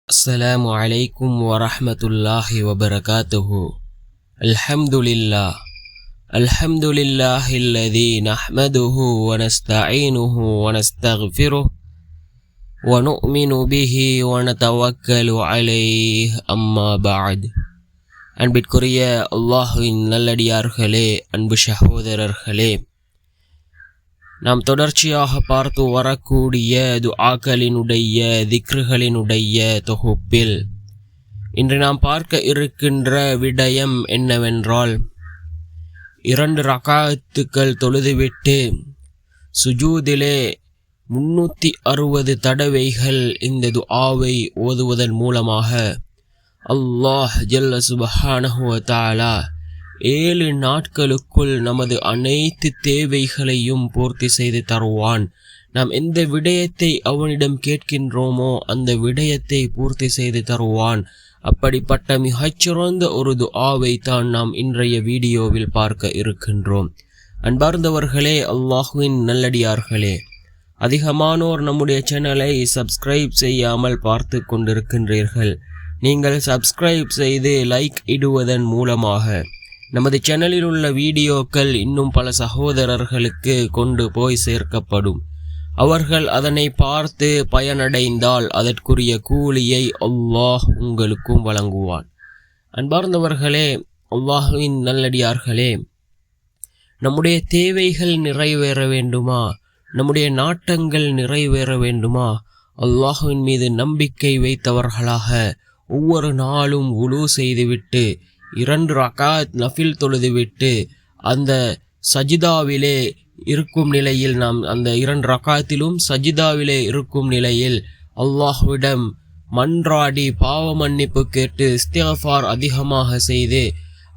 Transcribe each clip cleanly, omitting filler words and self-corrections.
السلام عليكم ورحمة الله وبركاته. الحمد لله الذي نحمده ونستعينه ونستغفره ونؤمن به ونتوكل عليه أما بعد. அன்பிற்குரிய அல்லாஹ்வின் நல்லடியார்களே, அன்பு சகோதரர்களே, நாம் தொடர்ச்சியாக பார்த்து வரக்கூடிய துஆக்களினுடைய திக்ருகளினுடைய தொகுப்பில் இன்று நாம் பார்க்க இருக்கின்ற விடயம் என்னவென்றால், 2 ரகாத்துக்கள் தொழுதுவிட்டு சுஜூதிலே 360 தடவைகள் இந்த துஆவை ஓதுவதன் மூலமாக அல்லாஹ் ஜல்ல சுப்ஹானஹு வ தஆலா 7 நாட்களுக்குள் நமது அனைத்து தேவைகளையும் பூர்த்தி செய்து தருவான். நாம் எந்த விடயத்தை அவனிடம் கேட்கின்றோமோ அந்த விடயத்தை பூர்த்தி செய்து தருவான். அப்படிப்பட்ட மிகச்சிறந்த ஒரு துஆவை தான் நாம் இன்றைய வீடியோவில் பார்க்க இருக்கின்றோம். அன்பார்ந்தவர்களே, அல்லாஹ்வின் நல்லடியார்களே, அதிகமானோர் நம்முடைய சேனலை சப்ஸ்கிரைப் செய்யாமல் பார்த்து கொண்டிருக்கின்றீர்கள். நீங்கள் சப்ஸ்கிரைப் செய்து லைக் இடுவதன் மூலமாக நமது சேனலில் உள்ள வீடியோக்கள் இன்னும் பல சகோதரர்களுக்கு கொண்டு போய் சேர்க்கப்படும். அவர்கள் அதனை பார்த்து பயனடைந்தால் அதற்குரிய கூலியை அல்லாஹ் உங்களுக்கும் வழங்குவான். அன்பார்ந்தவர்களே, அல்லாஹ்வின் நல்லடியார்களே, நம்முடைய தேவைகள் நிறைவேற வேண்டுமா, நம்முடைய நாட்டங்கள் நிறைவேற வேண்டுமா, அல்லாஹ்வின் மீது நம்பிக்கை வைத்தவர்களாக ஒவ்வொரு நாளும் வுலூ செய்துவிட்டு 2 ரகாத் நஃபில் தொழுதுவிட்டு அந்த சஜிதாவிலே இருக்கும் நிலையில், நாம் அந்த 2 ரகாத்திலும் சஜிதாவிலே இருக்கும் நிலையில் அல்லாஹ்விடம் மன்றாடி பாவ மன்னிப்பு கேட்டு இஸ்திக்ஃபார் அதிகமாக செய்து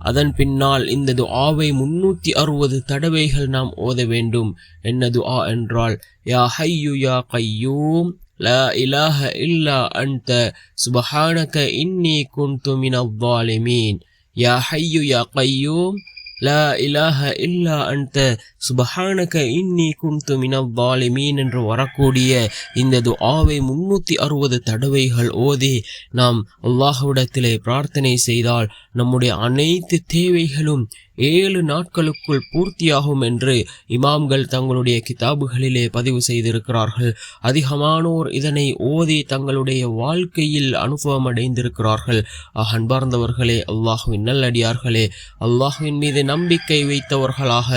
அதன் பின்னால் இந்த துஆவை 360 தடவைகள் நாம் ஓத வேண்டும். என்ன துஆ என்றால், யா ஹய்யு யா கய்யூம் லா இலாஹ இல்லா அன்த சுப்ஹானக இன்னி குன்து மினல் ஸாலிமீன். யா ஹய்யு யா கய்யூம் லா இலாஹ இல்லா அன்த சுப்ஹானக இன்னி குன்து மினல் ஸாலிமீன் என்று வரக்கூடிய இந்த துஆவை 360 தடவைகள் ஓதி நாம் அல்லாஹ்விடத்திலே பிரார்த்தனை செய்தால் நம்முடைய அனைத்து தேவைகளும் 7 நாட்களுக்குள் பூர்த்தியாகும் என்று இமாம்கள் தங்களுடைய கிதாபுகளிலே பதிவு செய்திருக்கிறார்கள். அதிகமானோர் இதனை ஓதி தங்களுடைய வாழ்க்கையில் அனுபவம் அடைந்திருக்கிறார்கள். அன்பார்ந்தவர்களே, அல்லாஹ்வின் நல்லடியார்களே, அல்லாஹ்வின் மீது நம்பிக்கை வைத்தவர்களாக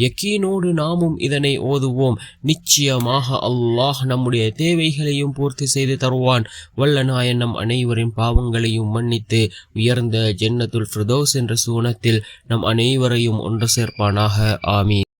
யக்கீனோடு நாமும் இதனை ஓதுவோம். நிச்சயமாக அல்லாஹ் நம்முடைய தேவைகளையும் பூர்த்தி செய்து தருவான். வல்ல நாயன் நம் அனைவரின் பாவங்களையும் மன்னித்து உயர்ந்த ஜன்னத்துல் ஃபிர்தௌஸ் என்ற சூனத்தில் நம் அனைவரையும் ஒன்று சேர்ப்பானாக. ஆமீன்.